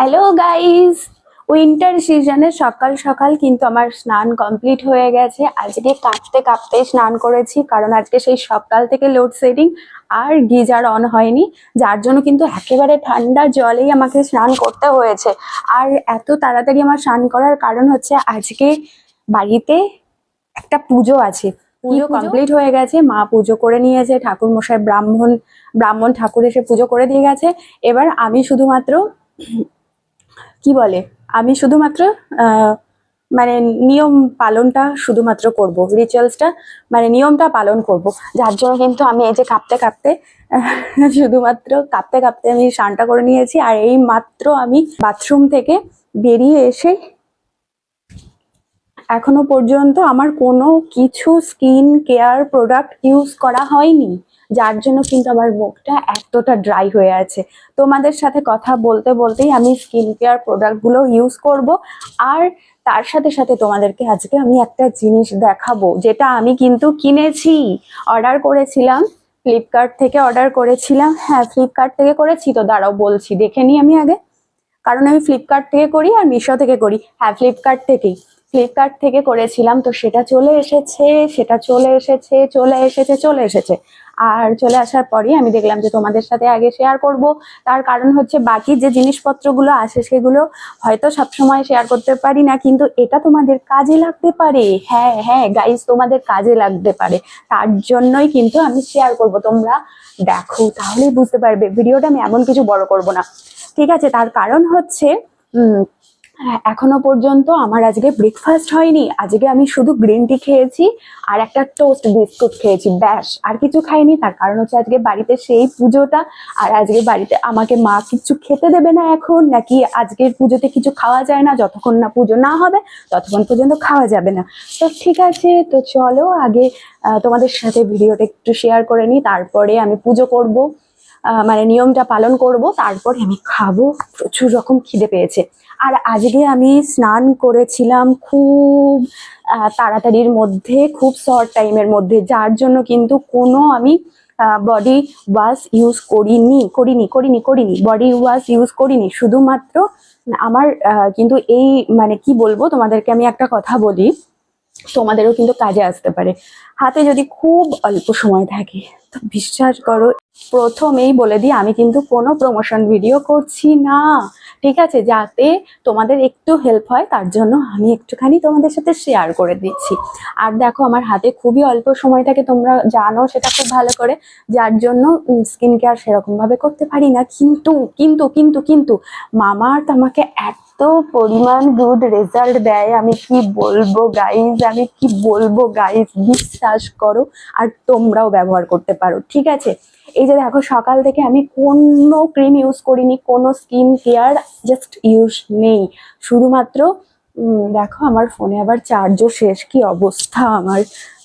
Hello guys, winter সিজনে সকাল সকাল কিন্তু আমার স্নান কমপ্লিট হয়ে গেছে। আজকে কাঁপতে কাঁপতে স্নান করেছি, কারণ আজকে সেই সকাল থেকে লোডশেডিং আর গিজার অন হয়নি, যার জন্য কিন্তু একেবারে ঠান্ডা জলেই আমাকে স্নান করতে হয়েছে। আর এত তাড়াতাড়ি আমার স্নান করার কারণ হচ্ছে আজকে বাড়িতে একটা পুজো আছে। পুজো কমপ্লিট হয়ে গেছে, মা পুজো করে নিয়েছে, ঠাকুর মশাই ব্রাহ্মণ ঠাকুর এসে পুজো করে দিয়ে গেছে। এবার আমি শুধুমাত্র কি বলে আমি শুধুমাত্র মানে নিয়ম পালনটা শুধুমাত্র করব, রিচুয়ালসটা মানে নিয়মটা পালন করব। যার জন্য কিন্তু আমি এই যে কাঁপতে কাঁপতে শুধুমাত্র কাঁপতে কাঁপতে আমি স্নানটা করে নিয়েছি। আর এই মাত্র আমি বাথরুম থেকে বেরিয়ে এসে এখনো পর্যন্ত আমার কোনো কিছু স্কিন কেয়ার প্রোডাক্ট ইউজ করা হয়নি, যার জন্য কিন্তু আমার মুখটা এতটা ড্রাই হয়ে আছে। তোমাদের সাথে কথা বলতে বলতেই আমি স্কিন কেয়ার প্রোডাক্টগুলো ইউজ করব। আর তার সাথে সাথে তোমাদেরকে আজকে আমি একটা জিনিস দেখাবো, যেটা আমি কিন্তু কিনেছি, অর্ডার করেছিলাম ফ্লিপকার্ট থেকে। অর্ডার করেছিলাম, হ্যাঁ ফ্লিপকার্ট থেকে করেছি। তো দাঁড়াও বলছি, দেখে নিই আমি আগে, কারণ আমি ফ্লিপকার্ট থেকে করি আর মিশো থেকে করি। হ্যাঁ ফ্লিপকার্ট থেকে করেছিলাম। তো সেটা চলে এসেছে। আর চলে আসার পরই আমি দেখলাম যে তোমাদের সাথে আগে শেয়ার করব। তার কারণ হচ্ছে বাকি যে জিনিসপত্রগুলো আসে সেগুলো হয়তো সবসময় শেয়ার করতে পারি না, কিন্তু এটা তোমাদের কাজে লাগতে পারে। হ্যাঁ হ্যাঁ গাইস, তোমাদের কাজে লাগতে পারে, তার জন্যই কিন্তু আমি শেয়ার করব। তোমরা দেখো, তাহলেই বুঝতে পারবে। ভিডিওটা আমি এমন কিছু বড় করব না, ঠিক আছে? তার কারণ হচ্ছে এখনো পর্যন্ত আমার আজকে ব্রেকফাস্ট হয়নি। আজকে আমি শুধু গ্রিন টি খেয়েছি আর একটা টোস্ট বিস্কুট খেয়েছি, ব্যাস, আর কিছু খাইনি। তার কারণ হচ্ছে আজকে বাড়িতে সেই পুজোটা, আর আজকে বাড়িতে আমাকে মা কিছু খেতে দেবে না এখন, নাকি আজকের পুজোতে কিছু খাওয়া যায় না, যতক্ষণ না পুজো না হবে ততক্ষণ পর্যন্ত খাওয়া যাবে না। তো ঠিক আছে, তো চলো আগে তোমাদের সাথে ভিডিওটা একটু শেয়ার করে নিই, তারপরে আমি পুজো করব, মানে নিয়মটা পালন করব, তারপরে আমি খাবো। প্রচুর রকম খিদে পেয়েছে। আর আজকে আমি স্নান করেছিলাম খুব তাড়াতাড়ির মধ্যে, খুব শর্ট টাইমের মধ্যে, যার জন্য কিন্তু কোনো আমি বডি ওয়াশ ইউজ করিনি বডি ওয়াশ ইউজ করিনি। শুধুমাত্র আমার কিন্তু এই মানে কি বলবো তোমাদেরকে, আমি একটা কথা বলি, তোমাদেরও কিন্তু কাজে আসতে পারে। হাতে যদি খুব অল্প সময় থাকে তো বিশ্বাস করো, প্রথমেই বলে দিই আমি কিন্তু কোনো প্রমোশন ভিডিও করছি না, ঠিক আছে? যাতে তোমাদের একটু হেল্প হয় তার জন্য আমি একটুখানি তোমাদের সাথে শেয়ার করে দিচ্ছি। আর দেখো, আমার হাতে খুবই অল্প সময় থাকে, তোমরা জানো সেটা খুব ভালো করে, যার জন্য স্কিন কেয়ার সেরকম ভাবে করতে পারি না। কিন্তু কিন্তু কিন্তু কিন্তু মামাআর্থ আমাকে এত পরিমাণ গুড রেজাল্ট দেয়, আমি কি বলবো গাইজ, বিশ্বাস করো। আর তোমরাও ব্যবহার করতে পারো, ঠিক আছে? এই যে দেখো, সকাল থেকে আমি কোনো ক্রিম ইউজ করিনি, কোনো স্কিন কেয়ার জাস্ট ইউজ নেই, শুধুমাত্র দেখো আমার ফোনে আবার চার্জও শেষ, কি অবস্থা আমার।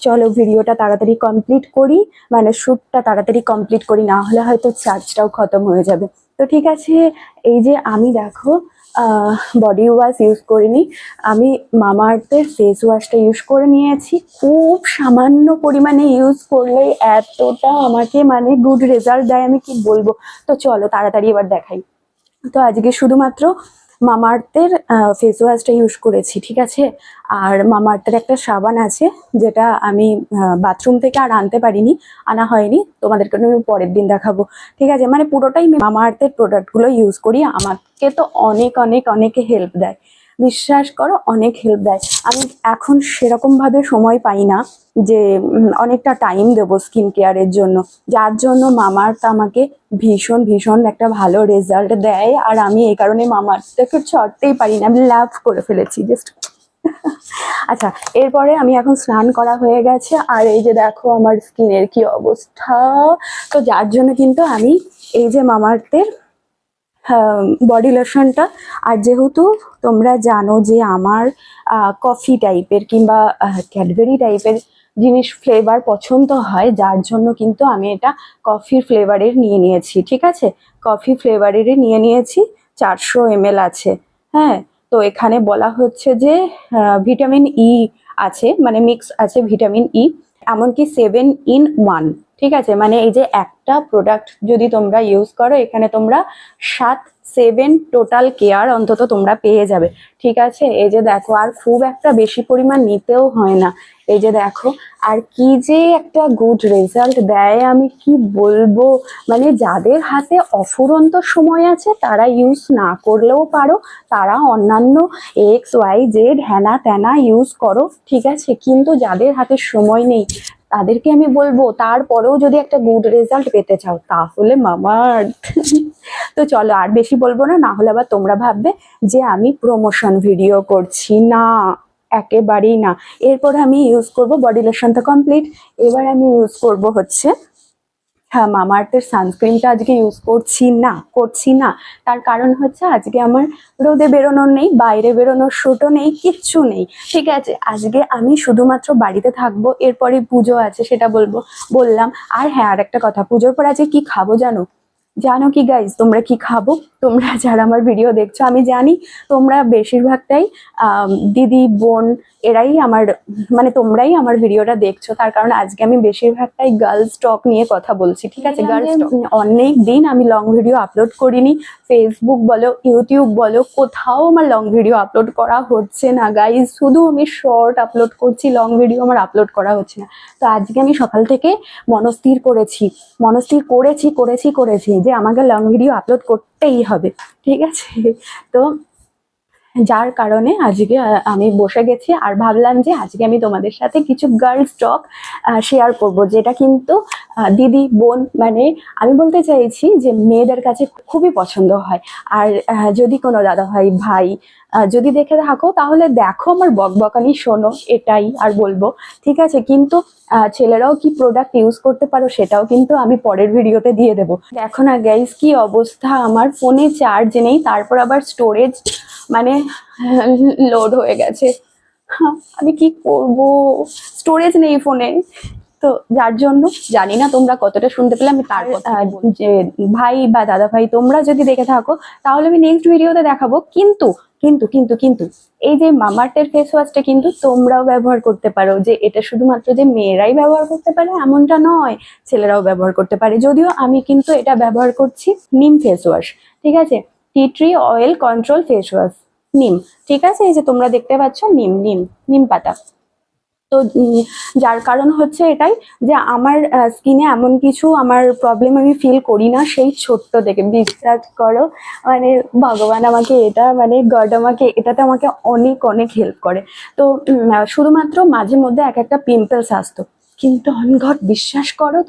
চলো ভিডিওটা তাড়াতাড়ি কমপ্লিট করি, মানে শ্যুটটা তাড়াতাড়ি কমপ্লিট করি, না হলে হয়তো চার্জটাও খতম হয়ে যাবে। তো ঠিক আছে, এই যে আমি দেখো বডি ওয়াশ ইউজ করিনি, আমি মামাআর্থের ফেস ওয়াশটা ইউজ করে নিয়েছি। খুব সামান্য পরিমাণে ইউজ করলেই এতটা আমাকে মানে গুড রেজাল্ট দেয়, আমি কি বলবো। তো চলো তাড়াতাড়ি এবার দেখাই। তো আজকে শুধুমাত্র মামাআর্থের ফেস ওয়াশটা ইউজ করেছি, ঠিক আছে? আর মামাআর্থের একটা সাবান আছে, যেটা আমি বাথরুম থেকে আর আনা হয়নি, তোমাদেরকে আমি পরের দিন দেখাবো, ঠিক আছে? মানে পুরোটাই মামাআর্থের প্রোডাক্টগুলো ইউজ করি, আমাকে তো অনেক হেল্প দেয়, বিশ্বাস করো, অনেক হেল্প দেয়। আমি এখন সেরকম ভাবে সময় পাই না যে অনেকটা টাইম দেবো স্কিন কেয়ারের জন্য, যার জন্য মামাআর্থ আমাকে ভীষণ একটা ভালো রেজাল্ট দেয়। আর আমি এই কারণে মামাআর্থটাকে ছাড়তেই পারি না, আমি লাভ করে ফেলেছি জাস্ট। আচ্ছা, এরপরে আমি এখন স্নান করা হয়ে গেছে, আর এই যে দেখো আমার স্কিনের কি অবস্থা। তো যার জন্য কিন্তু আমি এই যে মামাআর্থের বডি লোশনটা, আর যেহেতু তোমরা জানো যে আমার কফি টাইপের কিংবা ক্যাডবেরি টাইপের জিনিস ফ্লেভার পছন্দ হয়, যার জন্য কিন্তু আমি এটা কফি ফ্লেভারের নিয়ে নিয়েছি, ঠিক আছে? কফি ফ্লেভারেরই নিয়ে নিয়েছি, 400 ml আছে। হ্যাঁ, তো এখানে বলা হচ্ছে যে ভিটামিন ই আছে, মানে মিক্স আছে ভিটামিন ই, এমনকি 7 in 1, ঠিক আছে? মানে এই যে একটা প্রোডাক্ট যদি তোমরা ইউজ করো, এখানে তোমরা 7 7 টোটাল কেয়ার অন্তত তোমরা পেয়ে যাবে, ঠিক আছে। এই যে দেখো, আর খুব একটা বেশি পরিমাণ নিতেও হয় না। এই যে দেখো, আর কি যে একটা গুড রেজাল্ট দেয় আমি কি বলবো, মানে যাদের হাতে অফুরন্ত সময় আছে তারা ইউজ না করলেও পারো, তারা অন্যান্য XYZ হ্যানা ত্যানা ইউজ করো, ঠিক আছে। কিন্তু যাদের হাতে সময় নেই তাদেরকে আমি বলবো, তারপরেও যদি একটা গুড রেজাল্ট পেতে চাও তাহলে মামাআর্থ। তো চলো আর বেশি বলবো না, না হলে আবার তোমরা ভাববে যে আমি প্রমোশন ভিডিও করছি, না একেবারেই না। এরপরে আমি ইউজ করব, বডি লোশন তো কমপ্লিট, এবার আমি ইউজ করব হচ্ছে, হ্যাঁ, মামাআর্থের সানস্ক্রিনটা আজকে ইউজ করছি না। তার কারণ হচ্ছে আজকে আমার রোদে বেরোনোর নেই, বাইরে বেরোনোর শুটও নেই, কিচ্ছু নেই, ঠিক আছে। আজকে আমি শুধুমাত্র বাড়িতে থাকবো, এরপরে পুজো আছে সেটা বললাম। আর হ্যাঁ, আর একটা কথা, পুজোর পর আজকে কি খাবো জানো কি গাইজ, তোমরা কি খাবো? তোমরা যারা আমার ভিডিও দেখছো, আমি জানি তোমরা বেশিরভাগটাই দিদি বোন এরাই আমার, মানে তোমরাই আমার ভিডিওটা দেখছো, তার কারণ আজকে আমি বেশিরভাগটাই গার্লস টক নিয়ে কথা বলছি, ঠিক আছে। গার্লস অনেক দিন আমি লং ভিডিও আপলোড করিনি, ফেসবুক বলো ইউটিউব বলো কোথাও আমার লং ভিডিও আপলোড করা হচ্ছে না গাইজ, শুধু আমি শর্ট আপলোড করছি, লং ভিডিও আমার আপলোড করা হচ্ছে না। তো আজকে আমি সকাল থেকে মনস্থির করেছি যে আমাকে লং ভিডিও আপলোড করতেই হবে, ঠিক আছে। তো যার কারণে আজকে আমি বসে গেছি আর ভাবলাম যে আজকে আমি তোমাদের সাথে কিছু গার্লস টক শেয়ার করব, যেটা কিন্তু দিদি বোন, মানে আমি বলতে চাইছি যে মেয়েদের কাছে খুবই পছন্দ হয়। আর যদি কোনো দাদা ভাই যদি দেখে থাকো তাহলে দেখো, আমার বকবকানি শোনো, এটাই আর বলবো, ঠিক আছে। কিন্তু ছেলেরাও কি প্রোডাক্ট ইউজ করতে পারো সেটাও কিন্তু আমি পরের ভিডিওতে দিয়ে দেবো। দেখো না গাইস কি অবস্থা, আমার ফোনে চার্জ নেই, তারপর আবার স্টোরেজ মানে লোড হয়ে গেছে, আমি কি করব, স্টোরেজ নেই ফোনে। তো যার জন্য জানি না তোমরা কতটা শুনতে পেলে, আমি তারপর যে ভাই বা দাদা ভাই তোমরা যদি দেখে থাকো তাহলে আমি নেক্সট ভিডিওতে দেখাবো। কিন্তু কিন্তু কিন্তু কিন্তু এই যে মামাআর্থের ফেস ওয়াশটা কিন্তু তোমরাও ব্যবহার করতে পারো, যে এটা শুধুমাত্র যে মেয়েরাই ব্যবহার করতে পারে এমনটা নয়, ছেলেরাও ব্যবহার করতে পারে। যদিও আমি কিন্তু এটা ব্যবহার করছি নিম ফেস ওয়াশ, ঠিক আছে, tea tree oil control face wash, নিম, ঠিক আছে। এই যে তোমরা দেখতে পাচ্ছ নিম পাতা। তো যার কারণ হচ্ছে এটাই যে আমার স্কিনে এমন কিছু আমার প্রবলেম আমি ফিল করি না সেই ছোট্ট থেকে, বিশ্বাস করো, মানে ভগবান আমাকে এটা, মানে গড আমাকে এটাতে আমাকে অনেক অনেক হেল্প করে। তো শুধুমাত্র মাঝে মধ্যে এক একটা পিম্পলস আসতো, কিন্তু অন গড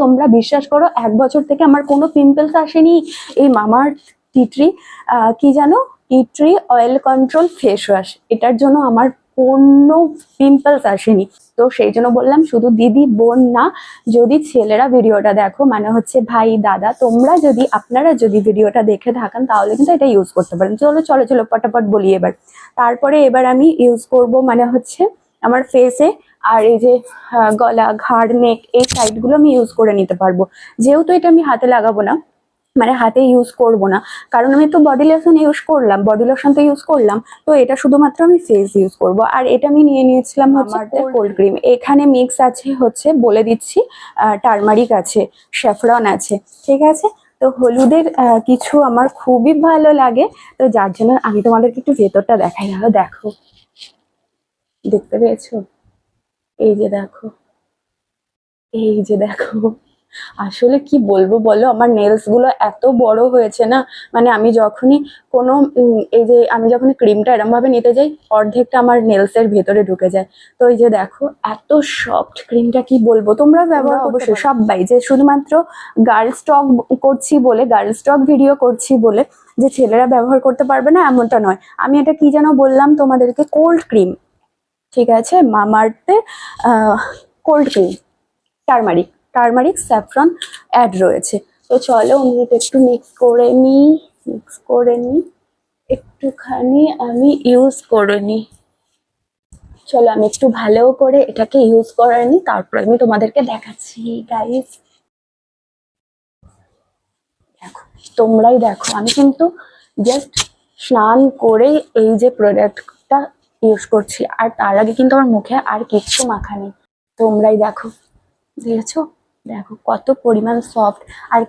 তোমরা বিশ্বাস করো 1 বছর থেকে আমার কোনো পিম্পলস আসেনি। এই মামাআর্থ টি ট্রি কি জানো, tea tree oil control face wash, এটার জন্য আমার কোনো পিম্পলস আসেনি। তো সেই জন্য বললাম শুধু দিদি বোন না, যদি ছেলেরা ভিডিওটা দেখো, মানে হচ্ছে ভাই দাদা, আপনারা যদি ভিডিওটা দেখে থাকেন তাহলে কিন্তু এটা ইউজ করতে পারেন। চলো পটাপট বলি এবার আমি ইউজ করব, মানে হচ্ছে আমার ফেসে আর এই যে গলা ঘাড় নেক এই সাইডগুলো আমি ইউজ করে নিতে পারবো, যেহেতু এটা আমি হাতে লাগাবো না, মানে হাতে ইউজ করব না, কারণ আমি তো বডি লোশন তো ইউজ করলাম, তো এটা শুধুমাত্র আমি ফেস ইউজ করব। আর এটা আমি নিয়ে নিয়েছিলাম হচ্ছে কোল্ড ক্রিম, এখানে মিক্স আছে হচ্ছে বলে দিচ্ছি, টারমারিক আছে, স্যাফরন আছে, ঠিক আছে। তো হলুদের কিছু আমার খুবই ভালো লাগে, তো যার জন্য আমি তোমাদেরকে একটু ভেতরটা দেখাই, দেখো, দেখতে পেয়েছো, এই যে দেখো, আসলে কি বলবো বলো, আমার নেলস গুলো এত বড় হয়েছে না, মানে আমি যখনই কোনো এই যে আমি যখনই ক্রিমটা এরম ভাবে নিতে যাই অর্ধেকটা আমার নেলস এর ভেতরে ঢুকে যায়। তো এই যে দেখো এত সফট ক্রিমটা, কি বলবো, তোমরা ব্যবহার অবশ্যই সবাই, যে শুধুমাত্র গার্লস টক ভিডিও করছি বলে যে ছেলেরা ব্যবহার করতে পারবে না এমনটা নয়। আমি এটা কি যেন বললাম তোমাদেরকে, কোল্ড ক্রিম, ঠিক আছে, মামাআর্থের cold cream, turmeric saffron add রয়েছে। তো চলো আমি এটা একটু মিক্স করে নিই, একটুখানি আমি ইউজ করে নিই। চলো আমি একটু ভালো করে এটাকে ইউজ করে নিই, তারপর আমি তোমাদেরকে দেখাচ্ছি গাইস। দেখো, তোমরাই দেখো, আমি কিন্তু জাস্ট স্নান করে এই যে প্রোডাক্টটা ইউজ করছি, আর তার আগে কিন্তু আমার মুখে আর কিচ্ছু মাখা নেই। তোমরাই দেখো, দেখেছো, দেখো কত পরিমাণ সফট, আর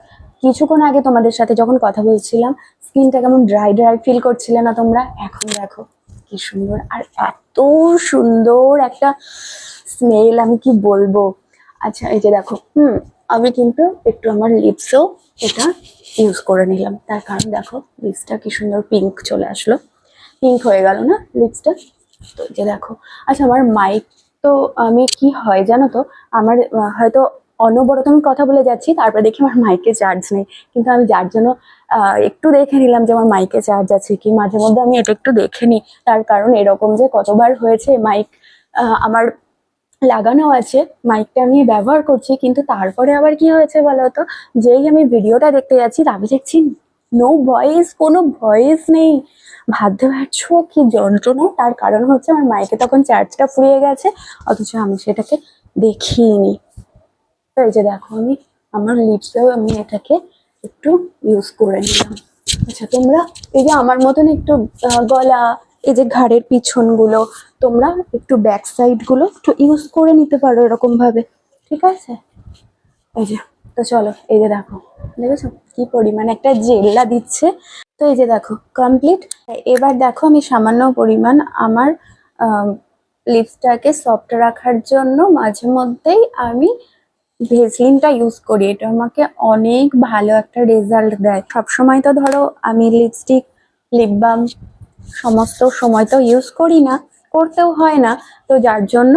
কিছুক্ষণ আগে তোমাদের সাথে যখন কথা বলছিলাম স্কিনটা কেমন ড্রাই ড্রাই ফিল করছিলে না তোমরা, এখন দেখো কি সুন্দর, আর এত সুন্দর একটা স্মেল, আমি কি বলবো। আচ্ছা এই যে দেখো, আমি কিন্তু একটু আমার লিপসও এটা ইউজ করে নিলাম, তার কারণ দেখো লিপসটা কি সুন্দর পিঙ্ক চলে আসলো, পিঙ্ক হয়ে গেল না লিপসটা। তো যে দেখো, আচ্ছা আমার মাইক তো আমি কি হয় জানো তো, আমার হয়তো অনবরত আমি কথা বলে যাচ্ছি, তারপরে দেখি আমার মাইকে চার্জ নেই, কিন্তু আমি যার জন্য একটু দেখে নিলাম যে আমার মাইকে চার্জ আছে কি, মাঝে মধ্যে আমি এটা একটু দেখে নিই, তার কারণ এরকম যে কতবার হয়েছে মাইক আমার লাগানো আছে, মাইকটা আমি ব্যবহার করছি, কিন্তু তারপরে আবার কি হয়েছে বলতো, যেই আমি ভিডিওটা দেখতে যাচ্ছি তারপরে দেখছি নো ভয়েস, কোনো ভয়েস নেই, ভাবতে পারছো কি যন্ত্রণা। তার কারণ হচ্ছে আমার মাইকে তখন চার্জটা ফুরিয়ে গেছে, অথচ আমি সেটাকে দেখিনি। তো এই যে দেখো আমি আমার লিপসেও আমি এটাকে একটু ইউজ করে নিলাম। আচ্ছা তোমরা এই যে আমার মতন একটু গলা, এই যে ঘাড়ের পিছনগুলো, তোমরা একটু ব্যাক সাইড গুলো একটু ইউজ করে নিতে পারো এরকম ভাবে, ঠিক আছে। এই যে, তো চলো এই যে দেখো, দেখেছো কি পরিমাণ একটা জেল্লা দিচ্ছে। তো এই যে দেখো কমপ্লিট। এবার দেখো আমি সামান্য পরিমাণ আমার লিপসটাকে সফট রাখার জন্য মাঝে মধ্যেই আমি ভেসলিনটা ইউজ করি, এটা আমাকে অনেক ভালো একটা রেজাল্ট দেয়। সবসময় তো ধরো আমি লিপস্টিক, লিপ বাম সমস্ত সময় তো ইউজ করি না, করতেও হয় না, তো যার জন্য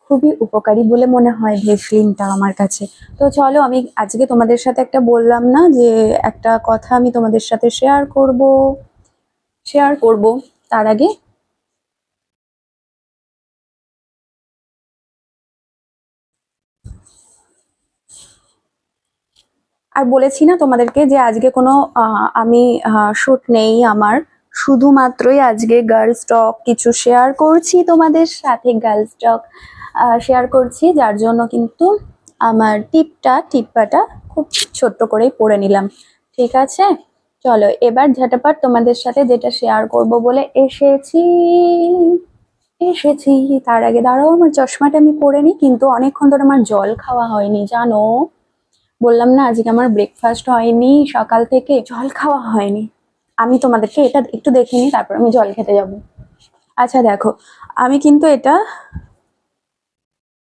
খুবই উপকারী বলে মনে হয় ভেসলিনটা আমার কাছে। তো চলো আমি আজকে তোমাদের সাথে একটা বললাম না যে একটা কথা আমি তোমাদের সাথে শেয়ার করব, তার আগে আর বলেছি না তোমাদেরকে যে আজকে কোনো আমি শুট নেই আমার, শুধুমাত্রই আজকে গার্লস টক কিছু শেয়ার করছি তোমাদের সাথে, গার্লস টক শেয়ার করছি, যার জন্য কিন্তু আমার টিপ্পাটা খুব ছোট্ট করেই পরে নিলাম, ঠিক আছে। চলো এবার ঝটাপট তোমাদের সাথে যেটা শেয়ার করব বলে এসেছি, তার আগে দাঁড়াও আমার চশমাটা আমি পরে নিই, কিন্তু অনেকক্ষণ ধরে আমার জল খাওয়া হয়নি জানো, বললাম না আজকে আমার ব্রেকফাস্ট হয়নি, সকাল থেকে জল খাওয়া হয়নি। আমি তোমাদেরকে এটা একটু দেখে নিই, তারপর আমি জল খেতে যাব। আচ্ছা দেখো, আমি কিন্তু এটা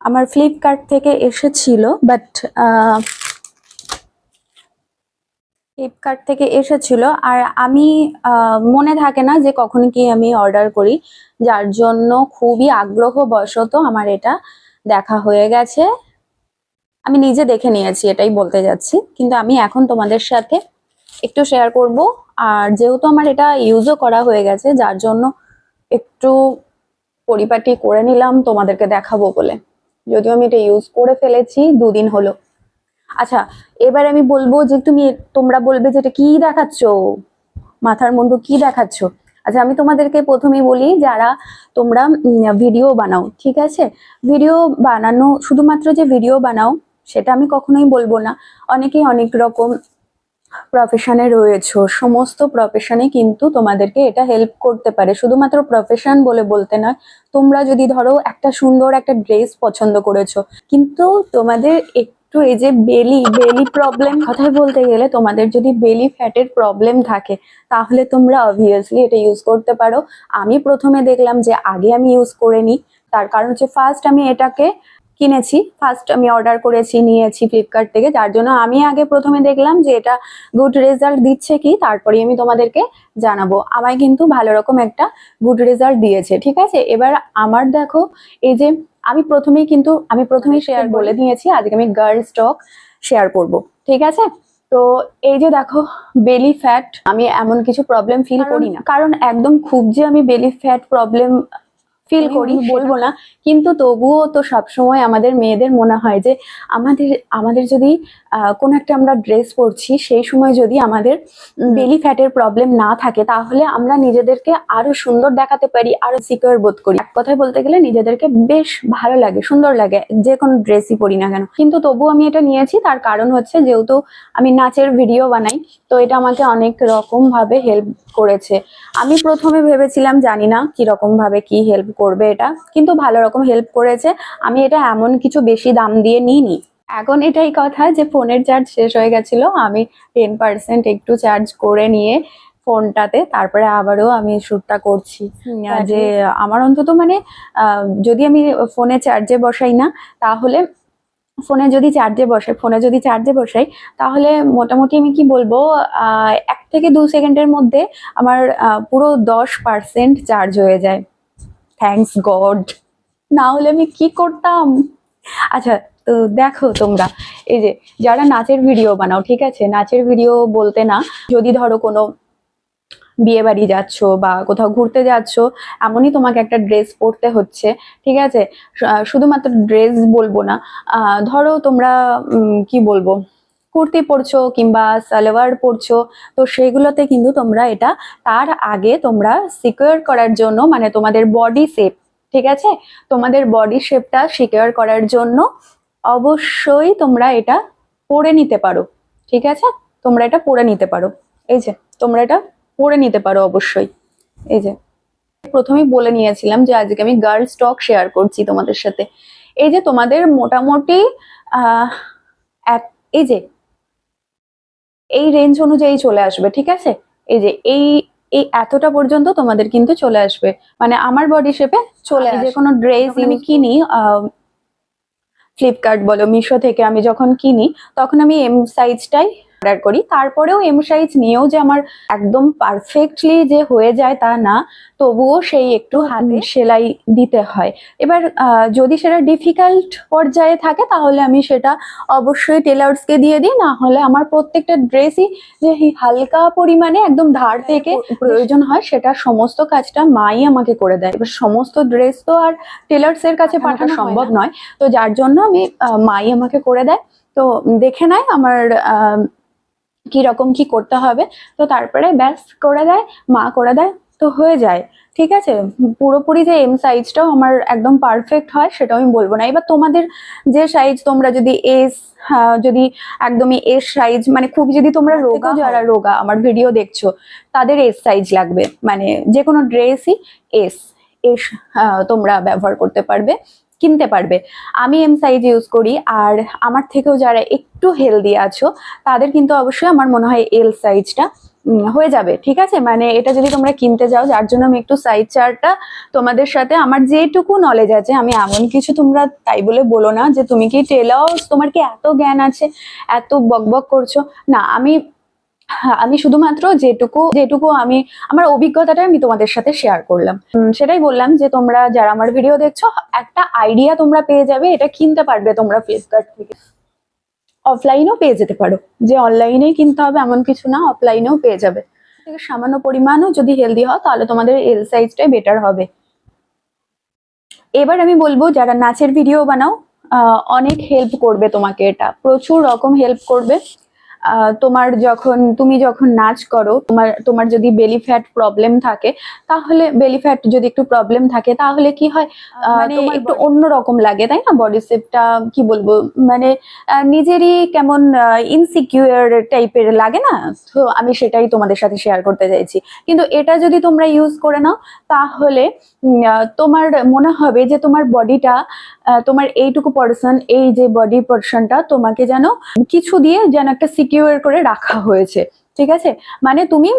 আমার ফ্লিপকার্ট থেকে এসেছিল, বাট ফ্লিপকার্ট থেকে এসেছিল আর আমি মনে থাকে না যে কখন কি আমি অর্ডার করি, যার জন্য খুবই আগ্রহবশত আমার এটা দেখা হয়ে গেছে, আমি নিজে দেখে নিয়েছি এটাই বলতে যাচ্ছি, কিন্তু আমি এখন তোমাদের সাথে একটু শেয়ার করব। আর যেহেতু আমার এটা ইউজও করা হয়ে গেছে, যার জন্য একটু পরিপাটি করে নিলাম তোমাদেরকে দেখাবো বলে, যদিও আমি এটা ইউজ করে ফেলেছি 2 দিন হলো। আচ্ছা এবার আমি বলবো যে তোমরা বলবে যে এটা কি দেখাচ্ছ, মাথার মুন্ডু কি দেখাচ্ছ। আচ্ছা আমি তোমাদেরকে প্রথমেই বলি, যারা তোমরা ভিডিও বানাও, ঠিক আছে, ভিডিও বানানো, শুধুমাত্র যে ভিডিও বানাও সেটা আমি কখনোই বলবো না, অনেকেই অনেক রকম প্রফেশনে রয়েছে, সমস্ত প্রফেশনে কিন্তু তোমাদেরকে এটা হেল্প করতে পারে, শুধুমাত্র প্রফেশন বলে বলতে নয়। তোমরা যদি ধরো একটা সুন্দর একটা ড্রেস পছন্দ করেছো, কিন্তু তোমাদের একটু এই যে বেলি প্রবলেম, কথায় বলতে গেলে তোমাদের যদি বেলি ফ্যাটের প্রবলেম থাকে, তাহলে তোমরা অবভিয়াসলি এটা ইউজ করতে পারো। আমি প্রথমে দেখলাম যে আগে আমি ইউজ করে নিই, তার কারণ হচ্ছে ফার্স্ট আমি এটাকে কিনেছি, ফার্স্ট আমি অর্ডার করেছি, নিয়েছি ফ্লিপকার্ট থেকে, যার জন্য আমি আগে প্রথমে দেখলাম যে এটা গুড রেজাল্ট দিচ্ছে কি, তারপরে আমি তোমাদেরকে জানাবো। আমায় কিন্তু ভালো রকম একটা গুড রেজাল্ট দিয়েছে, ঠিক আছে। এবার আমার দেখো এই যে আমি প্রথমেই শেয়ার বলে দিয়েছি আজকে আমি গার্লস টক শেয়ার করব, ঠিক আছে। তো এই যে দেখো বেলি ফ্যাট, আমি এমন কিছু প্রবলেম ফিল করি না, কারণ একদম খুব যে আমি বেলি ফ্যাট প্রবলেম ফিল করি বলবো না, কিন্তু তবুও তো সবসময় আমাদের মেয়েদের মনে হয় যে আমাদের যদি কোনো একটা আমরা ড্রেস পরছি, সেই সময় যদি আমাদের বেলি ফ্যাটের প্রবলেম না থাকে, তাহলে আমরা নিজেদেরকে আরো সুন্দর দেখাতে পারি, আরো সিকিউর বোধ করি। এক কথায় বলতে গেলে নিজেদেরকে বেশ ভালো লাগে, সুন্দর লাগে, যে কোনো ড্রেসই পরি না কেন। কিন্তু তবু আমি এটা নিয়েছি, তার কারণ হচ্ছে যেহেতু আমি নাচের ভিডিও বানাই, তো এটা আমাকে অনেক রকম ভাবে হেল্প করেছে। আমি প্রথমে ভেবেছিলাম জানি না কিরকম ভাবে কি হেল্প করবে এটা, কিন্তু ভালো রকম হেল্প করেছে। আমি এটা এমন কিছু বেশি দাম দিয়ে নিইনি, এখন এটাই কথা যে ফোনের চার্জ শেষ হয়ে গেছিল, আমি 10% একটু চার্জ করে নিয়ে ফোনটাতে তারপরে আবারও আমি শ্যুটটা করছি। যে আমার অন্তত মানে যদি আমি ফোনে চার্জে বসাই না, তাহলে ফোনে যদি চার্জে বসাই তাহলে মোটামুটি আমি কি বলবো 1 থেকে 2 সেকেন্ডের মধ্যে আমার পুরো 10% চার্জ হয়ে যায়। থ্যাঙ্কস গড, না হলে আমি কি করতাম। আচ্ছা, তো দেখো তোমরা, এই যে যারা নাচের ভিডিও বানাও, ঠিক আছে, নাচের ভিডিও বলতে না, যদি ধরো কোনো বিয়ে বাড়ি যাচ্ছ বা কোথাও ঘুরতে যাচ্ছ, এমনই তোমাকে একটা ড্রেস পরতে হচ্ছে, ঠিক আছে, শুধুমাত্র ড্রেস বলবো না, ধরো তোমরা কি বলবো কুর্তি পরছো কিংবা সালোয়ার পরছো, তো সেইগুলোতে কিন্তু তোমরা এটা তার আগে তোমরা সিকিউর করার জন্য, মানে তোমাদের বডি শেপ, ঠিক আছে, তোমাদের বডি শেপটা সিকিউর করার জন্য অবশ্যই তোমরা এটা পরে নিতে পারো, ঠিক আছে, তোমরা এটা পরে নিতে পারো। এই যে তোমরা এটা পরে নিতে পারো অবশ্যই। এই যে প্রথমেই বলে নিয়েছিলাম যে আজকে আমি গার্লস টক শেয়ার করছি তোমাদের সাথে। এই যে তোমাদের মোটামুটি এই যে এই রেঞ্জ অনুযায়ী চলে আসবে, ঠিক আছে, এই যে এই এই এতটা পর্যন্ত তোমাদের কিন্তু চলে আসবে, মানে আমার বডি শেপে চলে আসবে। যে কোনো ড্রেস আমি কিনি ফ্লিপকার্ট বলো মিশো থেকে, আমি যখন কিনি তখন আমি এম সাইজটাই অর্ডার করি, তারপরেও এম সাইজ নিয়েও যে আমার একদম পারফেক্টলি যে হয়ে যায় তা না, তবুও সেই একটু হাতে সেলাই দিতে হয়। এবার যদি সেটা ডিফিকাল্ট পর্যায়ে থাকে তাহলে আমি সেটা অবশ্যই টেলার্সকে দিয়ে দিই, না হলে আমার প্রত্যেকটা ড্রেসই যে হালকা পরিমাণে একদম ধার থেকে প্রয়োজন হয় সেটা সমস্ত কাজটা মাই আমাকে করে দেয়। এবার সমস্ত ড্রেস তো আর টেলার্সের কাছে পাঠানো সম্ভব নয়, তো যার জন্য আমি মাই আমাকে করে দেয়, তো দেখে নেয় আমার কি রকম কি করতে হবে, তো তারপরে ব্যাস করে দেয়, মা করে দেয়, তো হয়ে যায়, ঠিক আছে। পুরোপুরি যে এম সাইজটাও আমার একদম পারফেক্ট হয় সেটাও আমি বলবো না। এবার তোমাদের যে সাইজ, তোমরা যদি এস, যদি একদমই এস সাইজ, মানে খুব যদি তোমরা রোগা, যারা রোগা আমার ভিডিও দেখছো তাদের এস সাইজ লাগবে, মানে যে কোনো ড্রেসই এস এস তোমরা ব্যবহার করতে পারবে, কিনতে পারবে। আমি এম সাইজ ইউজ করি, আর আমার থেকেও যারা একটু হেলদি আছো তাদের কিন্তু অবশ্যই আমার মনে হয় এল সাইজটা হয়ে যাবে, ঠিক আছে। মানে এটা যদি তোমরা কিনতে যাও, যার জন্য আমি একটু সাইজ চার্টটা তোমাদের সাথে, আমার যেটুকু নলেজ আছে, আমি এমন কিছু, তোমরা তাই বলে বলো না যে তুমি কি টেলার, তোমার কি এত জ্ঞান আছে, এত বকবক করছো, না, আমি শুধুমাত্র যেটুকু আমি আমার অভিজ্ঞতাটা আমি তোমাদের সাথে শেয়ার করলাম, সেটাই বললাম যে তোমরা যারা আমার ভিডিও দেখছো একটা আইডিয়া তোমরা পেয়ে যাবে, এটা কিনতে পারবে তোমরা ফ্লিপকার্ট থেকে, অফলাইনেও পেয়ে যেতে পারো, যে অনলাইনেই কিনতে হবে এমন কিছু না, অফলাইনেও পেয়ে যাবে। সামান্য পরিমাণও যদি হেলদি হয় তাহলে তোমাদের এল সাইজটাই বেটার হবে। এবার আমি বলবো যারা নাচের ভিডিও বানাও, অনেক হেল্প করবে তোমাকে, এটা প্রচুর রকম হেল্প করবে। তুমি যখন নাচ করো, তোমার যদি বেলি ফ্যাট প্রবলেম থাকে, তাহলে বেলি ফ্যাট যদি একটু প্রবলেম থাকে তাহলে কি হয়, মানে একটু অন্যরকম লাগে, তাই না, বডি শেপটা কি বলবো, মানে নিজেরই কেমন ইনসিকিউর টাইপের লাগে না, তো আমি সেটাই তোমাদের সাথে শেয়ার করতে চাইছি। কিন্তু এটা যদি তোমরা ইউজ করে নাও তাহলে তোমার মনে হবে যে তোমার বডিটা, তোমার এইটুকু পোরশন, এই যে বডি পোরশনটা তোমাকে যেন কিছু দিয়ে যেন একটা সিকিউর করে রাখা হয়েছে, ঠিক আছে, মানে তুমি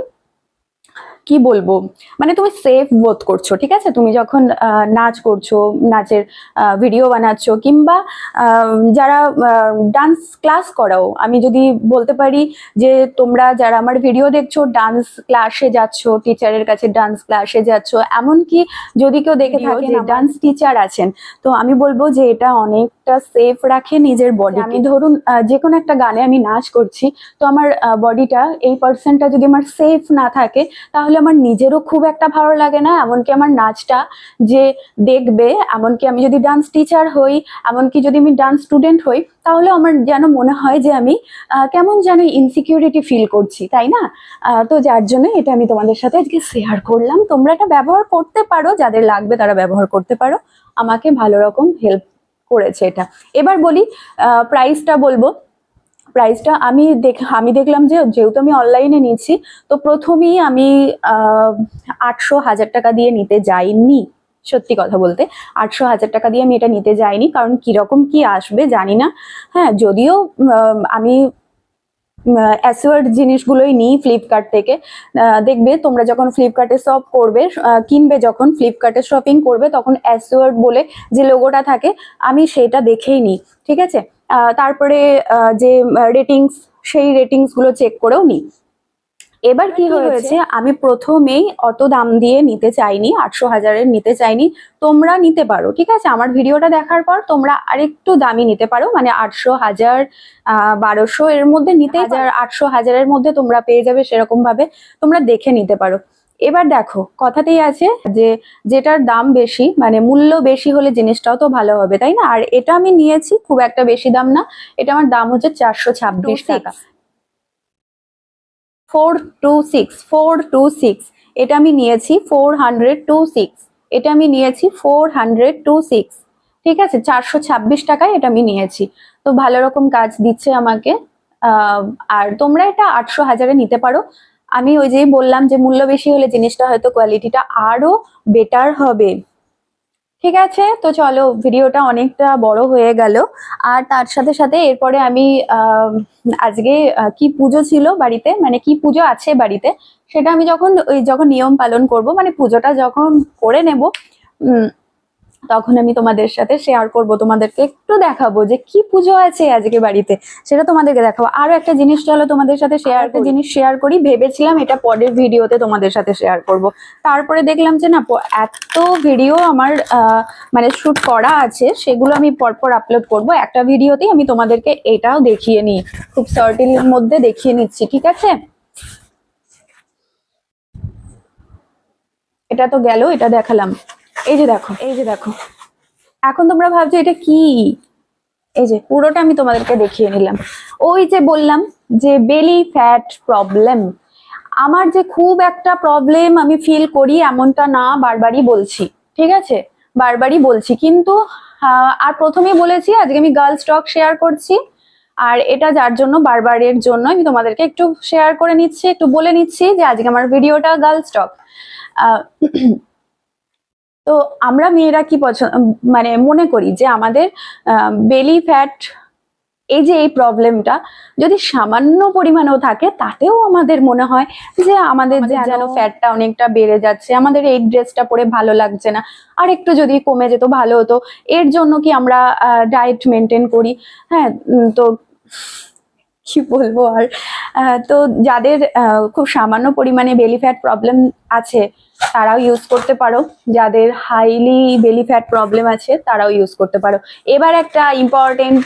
কি বলবো, মানে তুমি সেফ বোধ করছো, ঠিক আছে, তুমি যখন নাচ করছো, নাচের ভিডিও বানাচ্ছ, কিংবা যারা ডান্স ক্লাস করাও, আমি যদি বলতে পারি যে তোমরা যারা আমার ভিডিও দেখছো ডান্স ক্লাসে যাচ্ছ, টিচারের কাছে ডান্স ক্লাসে যাচ্ছ, এমনকি যদি কেউ দেখে থাকে যে ডান্স টিচার আছেন, তো আমি বলবো যে এটা অনেকটা সেফ রাখে নিজের বডি। আমি ধরুন যে কোনো একটা গানে আমি নাচ করছি, তো আমার বডিটা, এই পার্সনটা যদি আমার সেফ না থাকে তাহলে আমার নিজেরও খুব একটা ভালো লাগে না, এমনকি আমার নাচটা যে দেখবে, এমনকি আমি যদি ডান্স টিচার হই, এমনকি যদি আমি ডান্স স্টুডেন্ট হই, তাহলে আমার যেন মনে হয় যে আমি কেমন যেন ইনসিকিউরিটি ফিল করছি, তাই না। তো যার জন্য এটা আমি তোমাদের সাথে আজকে শেয়ার করলাম, তোমরা এটা ব্যবহার করতে পারো, যাদের লাগবে তারা ব্যবহার করতে পারো, আমাকে ভালো রকম হেল্প করেছে এটা। এবার বলি প্রাইসটা বলবো। প্রাইসটা আমি দেখলাম যে যেহেতু আমি অনলাইনে নিচ্ছি, তো প্রথমেই আমি 800-1000 টাকা দিয়ে নিতে যাইনি, সত্যি কথা বলতে 800,000 টাকা দিয়ে আমি এটা নিতে যাইনি, কারণ কিরকম কি আসবে জানি না। হ্যাঁ, যদিও আমি অ্যাসওয়ার্ড জিনিসগুলোই নিই ফ্লিপকার্ট থেকে। দেখবে তোমরা যখন ফ্লিপকার্টে শপ করবে, কিনবে, যখন ফ্লিপকার্টে শপিং করবে, তখন অ্যাসওয়ার্ড বলে যে লোগোটা থাকে আমি সেটা দেখেই নিই, ঠিক আছে। তারপরে যে রেটিংস, সেই রেটিংসগুলো চেক করেও নিই। এবার কি হয়েছে, আমি প্রথমেই অত দাম দিয়ে নিতে চাইনি, 800,000-এর নিতে চাইনি। তোমরা নিতে পারো, ঠিক আছে, আমার ভিডিওটা দেখার পর তোমরা আরেকটু দামি নিতে পারো, মানে 800,000, 1200 এর মধ্যে নিতে, 800,000-এর মধ্যে তোমরা পেয়ে যাবে, সেরকম ভাবে তোমরা দেখে নিতে পারো। এবার দেখো, কথাতেই আছে যে যেটার দাম বেশি, মানে মূল্য বেশি হলে জিনিসটাও তো ভালো হবে, তাই না? আর এটা আমি নিয়েছি খুব একটা বেশি দাম না, এটা আমার দাম হচ্ছে 426 টাকা। 426 এটা আমি নিয়েছি 426, এটা আমি নিয়েছি 426, ঠিক আছে, 426 টাকায় এটা আমি নিয়েছি। তো ভালো রকম কাজ দিচ্ছে আমাকে। আর তোমরা এটা 800,000-এ নিতে পারো। আমি ওই যেই বললাম যে মূল্য বেশি হলে জিনিসটা হয়তো কোয়ালিটিটা আরো বেটার হবে। ঠিক আছে, তো চলো, ভিডিওটা অনেকটা বড় হয়ে গেল। আর তার সাথে সাথে এরপরে আমি আজকে কি পুজো ছিল বাড়িতে, মানে কি পুজো আছে বাড়িতে, সেটা আমি যখন নিয়ম পালন করব, মানে পুজোটা যখন করে নেব, তখন আমি তোমাদের সাথে শেয়ার করব, তোমাদেরকে একটু দেখাবো যে কি পুজো আছে আজকে বাড়িতে, সেটা তোমাদেরকে দেখাবো। আরো একটা জিনিস চলো তোমাদের সাথে শেয়ার করি, ভেবেছিলাম এটা পরের ভিডিওতে তোমাদের সাথে শেয়ার করব, তারপরে দেখলাম যে না, এত ভিডিও আমার মানে শুট করা আছে, সেগুলো আমি পরপর আপলোড করব, একটা ভিডিওতেই আমি তোমাদেরকে এটাও দেখিয়ে নিই, খুব সার্টেলের মধ্যে দেখিয়ে নিচ্ছি, ঠিক আছে। এটা তো গেল, এটা দেখালাম। এই যে দেখো, এখন তোমরা ভাবছো এটা কি, এই যে পুরোটা আমি তোমাদেরকে দেখিয়ে নিলাম। ওই যে বললাম যে বেলি ফ্যাট প্রবলেম, আমার যে খুব একটা প্রবলেম আমি ফিল করি এমনটা না, বারবারই বলছি, ঠিক আছে, বারবারই বলছি, কিন্তু আর প্রথমেই বলেছি আজকে আমি গার্লস টক শেয়ার করছি, আর এটা যার জন্য বারবারের জন্য আমি তোমাদেরকে একটু শেয়ার করে নিচ্ছি, একটু বলে নিচ্ছি যে আজকে আমার ভিডিওটা গার্লস টক। তো আমরা মেয়েরা কি মানে মনে করি যে আমাদের বেলি ফ্যাট, এই যে এই প্রবলেমটা যদি সামান্য পরিমাণেও থাকে, তাতেও আমাদের মনে হয় যে আমাদের যেন ফ্যাটটা অনেকটা বেড়ে যাচ্ছে, আমাদের এই ড্রেসটা পরে ভালো লাগছে না, আর একটু যদি কমে যেত ভালো হতো। এর জন্য কি আমরা ডায়েট মেনটেন করি। হ্যাঁ, তো কি বলবো আর, তো যাদের খুব সামান্য পরিমাণে বেলি ফ্যাট প্রবলেম আছে তারাও ইউজ করতে পারো, যাদের হাইলি বেলি ফ্যাট প্রবলেম আছে তারাও ইউজ করতে পারো। এবার একটা ইম্পর্টেন্ট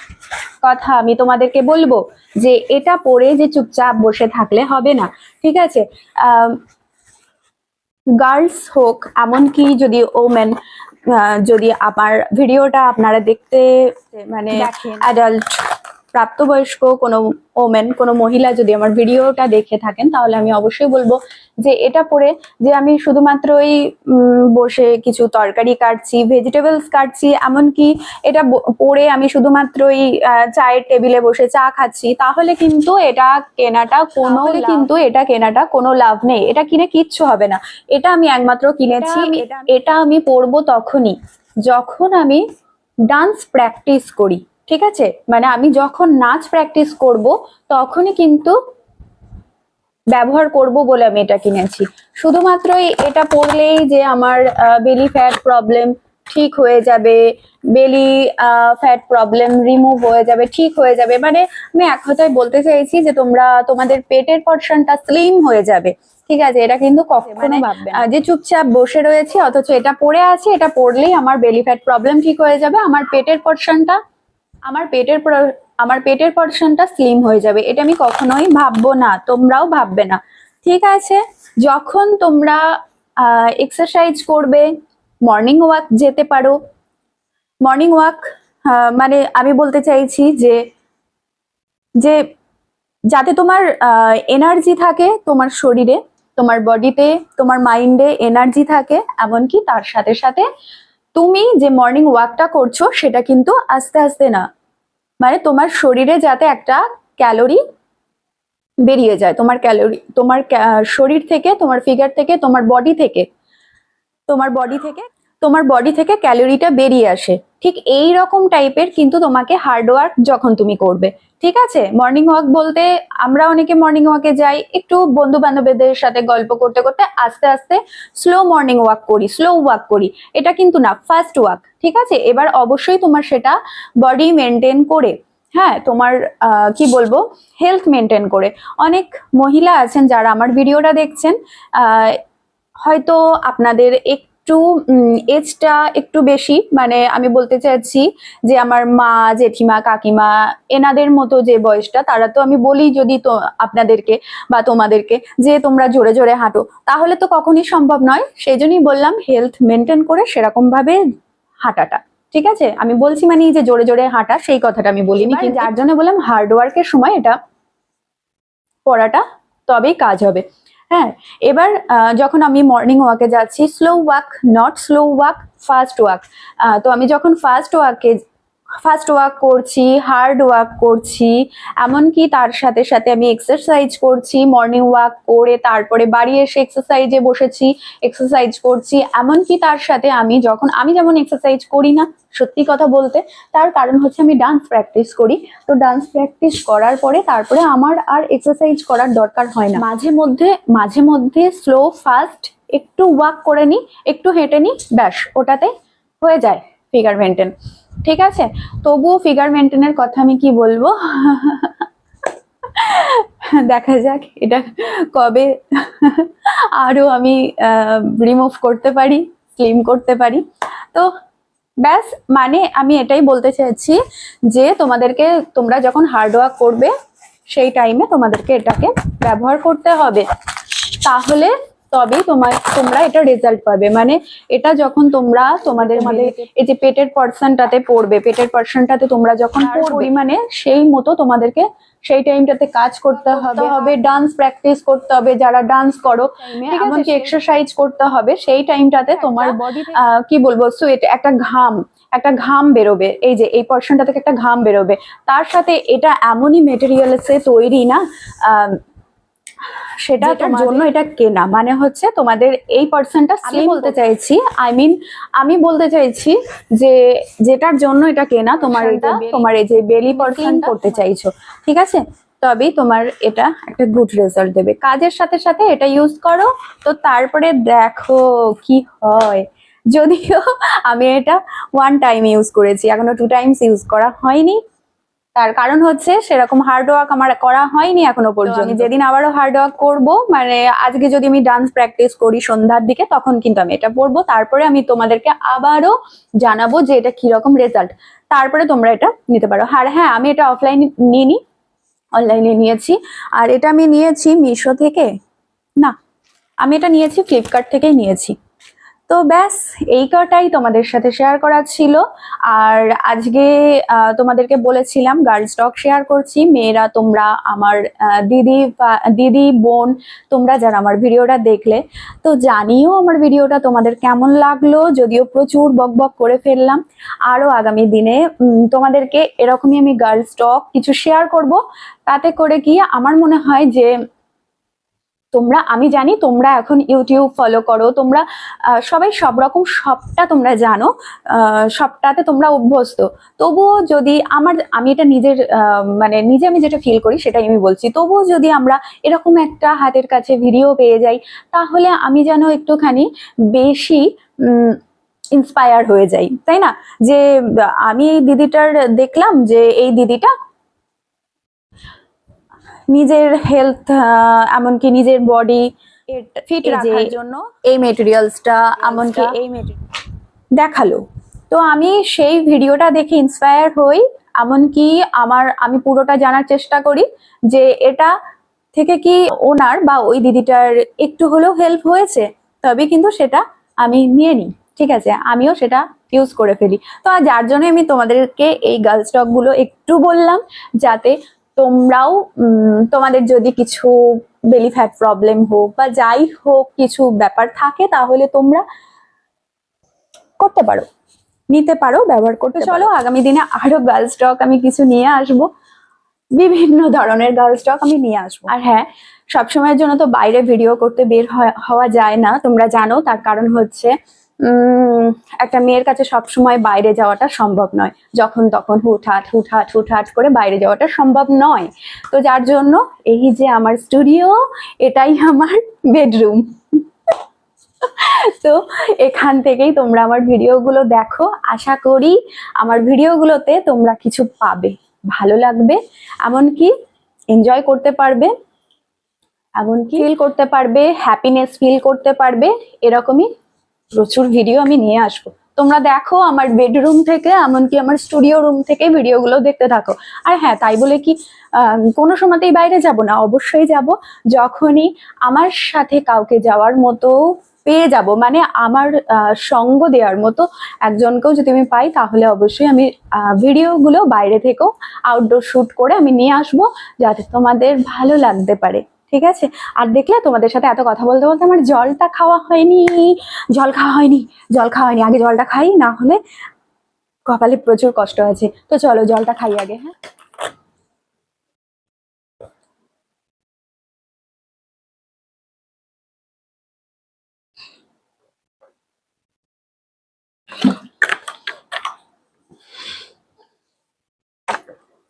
কথা আমি তোমাদেরকে বলবো, যে এটা পরে যে চুপচাপ বসে থাকলে হবে না, ঠিক আছে। গার্লস হোক, এমনকি যদি ওমেন, যদি আমার ভিডিওটা আপনারা দেখতে, মানে অ্যাডাল্ট, প্রাপ্তবয়স্ক কোনো ওমেন, কোনো মহিলা যদি আমার ভিডিওটা দেখে থাকেন, তাহলে আমি অবশ্যই বলবো যে এটা পরে যে আমি শুধুমাত্র ওই বসে কিছু তরকারি কাটছি, ভেজিটেবলস কাটছি, এমনকি এটা পরে আমি শুধুমাত্র ওই চায়ের টেবিলে বসে চা খাচ্ছি, তাহলে কিন্তু এটা কেনাটা কোনো লাভ নেই, এটা কিনে কিচ্ছু হবে না। এটা আমি একমাত্র কিনেছি, এটা আমি পরবো তখনই যখন আমি ডান্স প্র্যাকটিস করি, ঠিক আছে, মানে আমি যখন নাচ প্র্যাকটিস করব তখনই কিন্তু ব্যবহার করব বলে আমি এটা কিনেছি। শুধুমাত্রই এটা পরলেই যে আমার বেলি ফ্যাট প্রবলেম ঠিক হয়ে যাবে, বেলি ফ্যাট প্রবলেম রিমুভ হয়ে যাবে, ঠিক হয়ে যাবে, মানে আমি এক কথায় বলতে চাইছি যে তোমাদের পেটের পর্শনটা স্লিম হয়ে যাবে, ঠিক আছে, এটা কিন্তু কখনো ভাববে না যে চুপচাপ বসে রয়েছে অথচ এটা পরে আছে, এটা পরলেই আমার বেলি ফ্যাট প্রবলেম ঠিক হয়ে যাবে, আমার পেটের পর্শনটা স্লিম হয়ে যাবে, এটা আমি কখনোই ভাববো না, তোমরাও ভাববে না, ঠিক আছে। যখন তোমরা এক্সারসাইজ করবে, মর্নিং ওয়াক যেতে পারো। মর্নিং ওয়াক মানে আমি বলতে চাইছি যে যাতে তোমার এনার্জি থাকে, তোমার শরীরে, তোমার বডিতে, তোমার মাইন্ডে এনার্জি থাকে, এমনকি তার সাথে সাথে তুমি যে মর্নিং ওয়াকটা করছো সেটা কিন্তু আস্তে আস্তে না, মানে তোমার শরীরে যাতে একটা ক্যালোরি বেরিয়ে যায়, তোমার শরীর থেকে, তোমার ফিগার থেকে, তোমার বডি থেকে তোমার বডি থেকে ক্যালোরিটা বেরিয়ে আসে, ঠিক এই রকম টাইপের কিন্তু তোমাকে হার্ড ওয়ার্ক যখন তুমি করবে। ঠিক আছে, মর্নিং ওয়াক বলতে আমরা অনেকে মর্নিং ওয়াকে যাই একটু বন্ধু বান্ধবীদের সাথে গল্প করতে করতে, আস্তে আস্তে স্লো মর্নিং ওয়াক করি, স্লো ওয়াক করি, এটা কিন্তু না, ফাস্ট ওয়াক। ঠিক আছে, এবার অবশ্যই তোমার সেটা বডি মেনটেন করে, হ্যাঁ তোমার কি বলবো, হেলথ মেনটেন করে। অনেক মহিলা আছেন যারা আমার ভিডিওটা দেখছেন, হয়তো আপনাদের একটু এজটা একটু বেশি, মানে আমি বলতে চাইছি যে আমার মা, জেঠিমা, কাকিমা এনাদের মতো যে বয়সটা, তারা তো আমি বলি যদি তো আপনাদেরকে বা তোমাদেরকে যে তোমরা জোরে জোরে হাঁটো, তাহলে তো কখনই সম্ভব নয়। সেই জন্যই বললাম হেলথ মেনটেন করে সেরকম ভাবে হাঁটাটা। ঠিক আছে, আমি বলছি মানে যে জোরে জোরে হাঁটা সেই কথাটা আমি বলিনি, কিন্তু যার জন্য বললাম হার্ড ওয়ার্কের সময় এটা পড়াটা তবেই কাজ হবে। হ্যাঁ, এবার যখন আমি মর্নিং ওয়াকে যাচ্ছি, slow walk, not slow walk, fast walk. তো আমি যখন ফাস্ট ওয়াক করছি, হার্ড ওয়াক করছি, এমনকি তার সাথে সাথে আমি এক্সারসাইজ করছি, মর্নিং ওয়াক করে তারপরে বাড়ি এসে এক্সারসাইজে বসেছি, এক্সারসাইজ করছি, এমনকি তার সাথে আমি যেমন এক্সারসাইজ করি না সত্যি কথা বলতে, তার কারণ হচ্ছে আমি ডান্স প্র্যাকটিস করি। তো ডান্স প্র্যাকটিস করার পরে তারপরে আমার আর এক্সারসাইজ করার দরকার হয় না। মাঝে মধ্যে স্লো ফাস্ট একটু ওয়াক করে নিই, একটু হেঁটে নিই, ব্যাস ওটাতে হয়ে যায় ফিগার মেনটেন। ঠিক আছে, তবুও ফিগার মেনটেনের কথা আমি কি বলবো দেখা যাক এটা কবে আরো আমি রিমুভ করতে পারি, স্লিম করতে পারি। তো ব্যাস, মানে আমি এটাই বলতে চাইছি যে তোমরা যখন হার্ড ওয়ার্ক করবে সেই টাইমে তোমাদেরকে এটাকে ব্যবহার করতে হবে, তাহলে তবেই তোমরা এটা রেজাল্ট পাবে। মানে এটা যখন তোমাদের এই যে পেটের পর্শনটাতে পড়বে, পেটের পর্শনটাতে তোমরা যখন পরিমাণে সেই মতো তোমাদেরকে সেই টাইমটাতে কাজ করতে হবে, ডান্স প্র্যাকটিস করতে হবে, যারা ডান্স করো এমনকি এক্সারসাইজ করতে হবে, সেই টাইমটাতে তোমার বডি কি বলবো সোয়েট, একটা ঘাম বেরোবে, এই যে এই পর্শনটা থেকে একটা ঘাম বেরোবে। তার সাথে এটা এমনই মেটেরিয়ালসে তৈরি না, সেটা তোমার জন্য এটা কেনা, মানে হচ্ছে তোমাদের এই পার্সনটা স্লিম বলতে চাইছি, আমি বলতে চাইছি যে যেটার জন্য এটা কেনা, তোমার এই যে বেলি পার্সন করতে চাইছো, ঠিক আছে, তবেই তোমার এটা একটা গুড রেজাল্ট দেবে। কাজের সাথে সাথে এটা ইউজ করো, তো তারপরে দেখো কি হয়। যদিও আমি এটা 1 টাইম ইউজ করেছি, এখনো 2 টাইমস ইউজ করা হয়নি, তার কারণ হচ্ছে সেরকম হার্ড ওয়ার্ক আমার করা হয়নি এখনো পর্যন্ত। আমি যেদিন আবারও হার্ড ওয়ার্ক করবো, মানে আজকে যদি আমি ডান্স প্র্যাকটিস করি সন্ধ্যার দিকে, তখন কিন্তু আমি এটা পড়বো, তারপরে আমি তোমাদেরকে আবারও জানাবো যে এটা কিরকম রেজাল্ট, তারপরে তোমরা এটা নিতে পারো। আর হ্যাঁ, আমি এটা অফলাইনে নিইনি, অনলাইনে নিয়েছি। আর এটা আমি নিয়েছি মিশো থেকে না, আমি এটা নিয়েছি ফ্লিপকার্ট থেকেই নিয়েছি। তো ব্যাস এই কটাই তোমাদের সাথে শেয়ার করা ছিল। আর আজকে তোমাদেরকে বলেছিলাম গার্লস টক শেয়ার করছি। মেয়েরা, তোমরা আমার দিদি বোন, তোমরা যারা আমার ভিডিওটা দেখলে, তো জানিও আমার ভিডিওটা তোমাদের কেমন লাগলো। যদিও প্রচুর বকবক করে ফেললাম, আরো আগামী দিনে তোমাদেরকে এরকমই আমি গার্লস টক কিছু শেয়ার করব, তাতে করে কি আমার মনে হয় যে আমি জানি তোমরা এখন ইউটিউব ফলো করো, তোমরা সবাই সব রকম সবটা তোমরা জানো, সবটাতে তোমরা অভ্যস্ত। তবুও যদি আমি এটা নিজে আমি যেটা ফিল করি সেটাই আমি বলছি, তবুও যদি আমরা এরকম একটা হাতের কাছে ভিডিও পেয়ে যাই, তাহলে আমি যেন একটুখানি বেশি ইন্সপায়ার হয়ে যাই, তাই না? যে আমি এই দিদিটার দেখলাম যে এই দিদিটা নিজের হেলথ, এমনকি নিজের বডি ফিট রাখার জন্য এই মেটেরিয়ালসটা এমনকি দেখালো। তো আমি সেই ভিডিওটা দেখে ইন্সপায়ার হই, এমনকি আমি পুরোটা জানার চেষ্টা করি যে এটা থেকে কি ওনার বা ওই দিদিটার একটু হলেও হেল্প হয়েছে, তবে কিন্তু সেটা আমি নিয়ে নিই। ঠিক আছে, আমিও সেটা ইউজ করে ফেলি। তো যার জন্য আমি তোমাদেরকে এই গার্লস টক গুলো একটু বললাম, যাতে তোমরাও তোমাদের যদি কিছু বেলি ফ্যাট প্রবলেম হোক বা যাই হোক কিছু ব্যাপার থাকে, তাহলে তোমরা করতে পারো, নিতে পারো, ব্যবহার করতে। চলো আগামী দিনে আরো গার্লস টক আমি কিছু নিয়ে আসবো, বিভিন্ন ধরনের গার্লস টক আমি নিয়ে আসবো। আর হ্যাঁ, সবসময়ের জন্য তো বাইরে ভিডিও করতে বের হওয়া যায় না, তোমরা জানো। তার কারণ হচ্ছে একটা মেয়ের কাছে সবসময় বাইরে যাওয়াটা সম্ভব নয়, যখন তখন হুটহাট হুটহাট হুটহাট করে বাইরে যাওয়াটা সম্ভব নয়। তো যার জন্য এই যে আমার স্টুডিও, এটাই আমার বেডরুম। তো এখান থেকেই তোমরা আমার ভিডিওগুলো দেখো, আশা করি আমার ভিডিওগুলোতে তোমরা কিছু পাবে, ভালো লাগবে, এমনকি এনজয় করতে পারবে, এমনকি ফিল করতে পারবে, হ্যাপিনেস ফিল করতে পারবে। এরকমই প্রচুর ভিডিও আমি নিয়ে আসবো। তোমরা দেখো আমার বেডরুম থেকে, এমনকি আমার স্টুডিও রুম থেকে ভিডিওগুলো দেখতে থাকো। আর হ্যাঁ, তাই বলে কি কোনো সময়তেই বাইরে যাব না, অবশ্যই যাব যখনই আমার সাথে কাউকে যাওয়ার মতো পেয়ে যাব, মানে আমার সঙ্গ দেওয়ার মতো একজনকেও যদি আমি পাই, তাহলে অবশ্যই আমি ভিডিওগুলো বাইরে থেকেও আউটডোর শুট করে আমি নিয়ে আসবো, যাতে তোমাদের ভালো লাগতে পারে। ঠিক আছে? আর দেখলে তোমাদের সাথে এত কথা বলতে বলতে আমার জলটা খাওয়া হয়নি, জল খাওয়া হয়নি, জল খাওয়া হয়নি। আগে জলটা খাই, না হলে কপালে প্রচুর কষ্ট আছে। তো চলো জলটা খাই আগে। হ্যাঁ,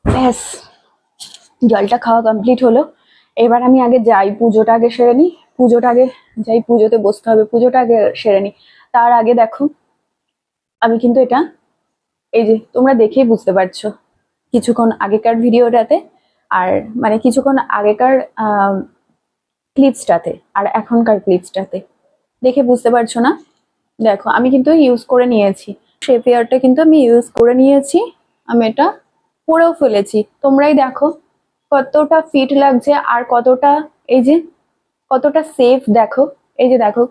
ব্যাস জলটা খাওয়া কমপ্লিট হলো। এবার আমি আগে যাই, পুজোটা আগে সেরে নিই, পুজোটা আগে যাই, পুজোতে বসতে হবে, পুজোটা আগে সেরে নিই। তার আগে দেখো আমি কিন্তু এটা, এই যে তোমরা দেখেই বুঝতে পারছো কিছুক্ষণ আগেকার ভিডিওটাতে, আর মানে কিছুক্ষণ আগেকার ক্লিপসটাতে আর এখনকার ক্লিপসটাতে দেখে বুঝতে পারছো না? দেখো আমি কিন্তু ইউজ করে নিয়েছি, শেপিয়ারটা কিন্তু আমি ইউজ করে নিয়েছি, আমি এটা পরেও ফেলেছি। তোমরাই দেখো কতটা ফিট লাগছে, আর কতটা, এই যে কতটা সেফ, দেখো এই যে দেখো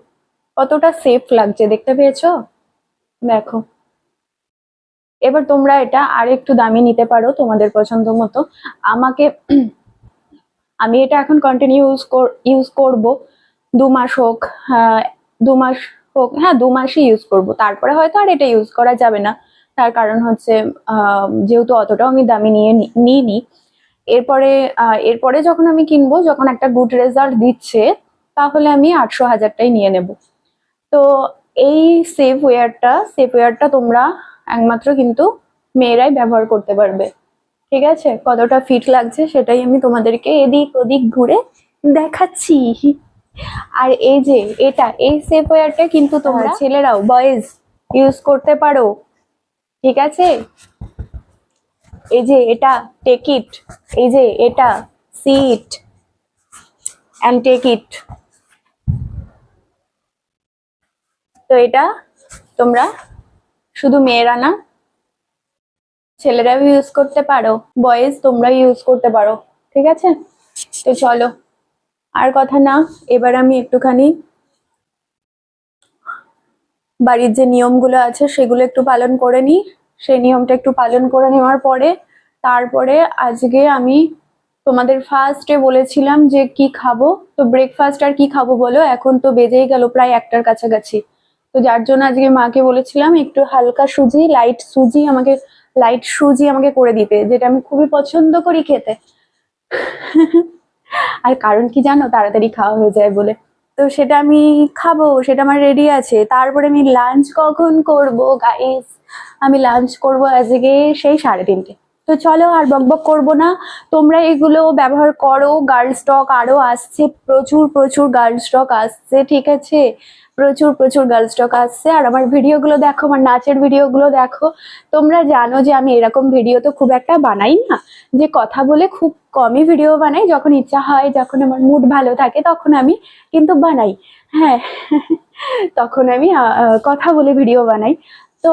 কতটা সেফ লাগছে, দেখতে পেয়েছো? দেখো এবার তোমরা এটা আর একটু দামি নিতে পারো তোমাদের পছন্দ মতো। আমাকে আমি এটা এখন কন্টিনিউ ইউজ করব 2 মাস হোক, 2 মাস হোক, হ্যাঁ 2 মাসই ইউজ করব, তারপরে হয়তো আর এটা ইউজ করা যাবে না। তার কারণ হচ্ছে যেহেতু অতটাও আমি দামি নিইনি, এরপরে এরপরে যখন আমি কিনবো, যখন একটা গুড রেজাল্ট দিচ্ছে, তাহলে আমি 800-1000টাই নিয়ে নেব। তো এই সেফ ওয়্যারটা তোমরা একমাত্র কিন্তু মেয়েরাই ব্যবহার করতে পারবে। ঠিক আছে? কতটা ফিট লাগছে সেটাই আমি তোমাদেরকে এদিক ওদিক ঘুরে দেখাচ্ছি। আর এই যে এই সেফ ওয়্যারটা কিন্তু তোমরা ছেলেরাও, বয়েজ ইউজ করতে পারো। ঠিক আছে? এই যে এটা টেক ইট, এই যে এটা see it and take it. তো এটা তোমরা শুধু মেয়েরা না, ছেলেরাও ইউজ করতে পারো, বয়েজ তোমরা ইউজ করতে পারো। ঠিক আছে? তো চলো আর কথা না, এবার আমি একটুখানি বাড়ির যে নিয়মগুলো আছে সেগুলো একটু পালন করে নিই। সেই নিয়মটা একটু পালন করে নেওয়ার পরে তারপরে আজকে আমি তোমাদের ফার্স্টে বলেছিলাম যে কি খাবো, তো ব্রেকফাস্ট আর কি খাবো বলো, এখন তো বেজেই গেল প্রায় 1টার কাছাকাছি। তো যার জন্য আজকে মাকে বলেছিলাম একটু হালকা সুজি, লাইট সুজি আমাকে করে দিতে, যেটা আমি খুবই পছন্দ করি খেতে। আর কারণ কি জানো, তাড়াতাড়ি খাওয়া হয়ে যায় বলে। তো সেটা আমি খাবো, সেটা আমার রেডি আছে। তারপরে আমি লাঞ্চ কখন করব গাইস, আমি লাঞ্চ করব আজকে সেই 3:30। তো চলো আর বকবক করবো না, তোমরা এগুলো ব্যবহার করো। গার্ল স্টক আরো আসছে, প্রচুর প্রচুর গার্ল স্টক আসছে। ঠিক আছে? প্রচুর প্রচুর গার্ল স্টক আসছে। আর আমার ভিডিওগুলো দেখো, আমার নাচের ভিডিওগুলো দেখো। তোমরা জানো যে আমি এরকম ভিডিও তো খুব একটা বানাই না, যে কথা বলে খুব কমই ভিডিও বানাই, যখন ইচ্ছা হয়, যখন আমার মুড ভালো থাকে তখন আমি কিন্তু বানাই। হ্যাঁ, তখন আমি কথা বলে ভিডিও বানাই। তো